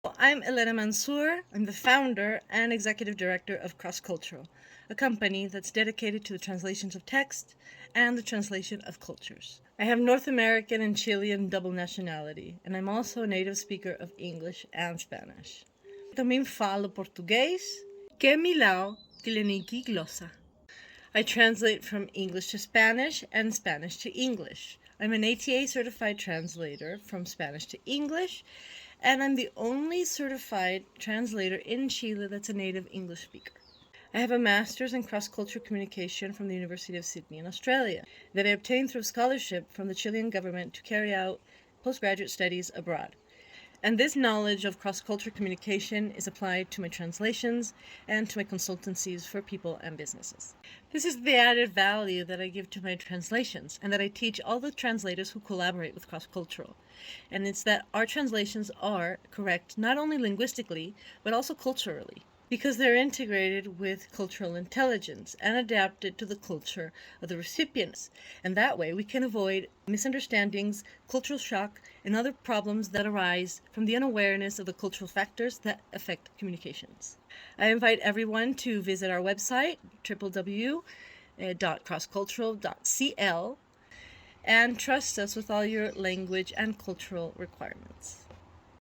I'm Elena Mansur. I'm the founder and executive director of Crosscultural, a company that's dedicated to the translations of text and the translation of cultures. I have North American and Chilean double nationality, and I'm also a native speaker of English and Spanish. Também falo português, que é milão tileniki glossa. I translate from English to Spanish and Spanish to English. I'm an ATA certified translator from Spanish to English, and I'm the only certified translator in Chile that's a native English speaker. I have a master's in cross-cultural communication from the University of Sydney in Australia that I obtained through scholarship from the Chilean government to carry out postgraduate studies abroad. And this knowledge of cross-cultural communication is applied to my translations and to my consultancies for people and businesses. This is the added value that I give to my translations and that I teach all the translators who collaborate with Crosscultural. And it's that our translations are correct not only linguistically, but also culturally, because they're integrated with cultural intelligence and adapted to the culture of the recipients. And that way we can avoid misunderstandings, cultural shock, and other problems that arise from the unawareness of the cultural factors that affect communications. I invite everyone to visit our website, www.crosscultural.cl, and trust us with all your language and cultural requirements.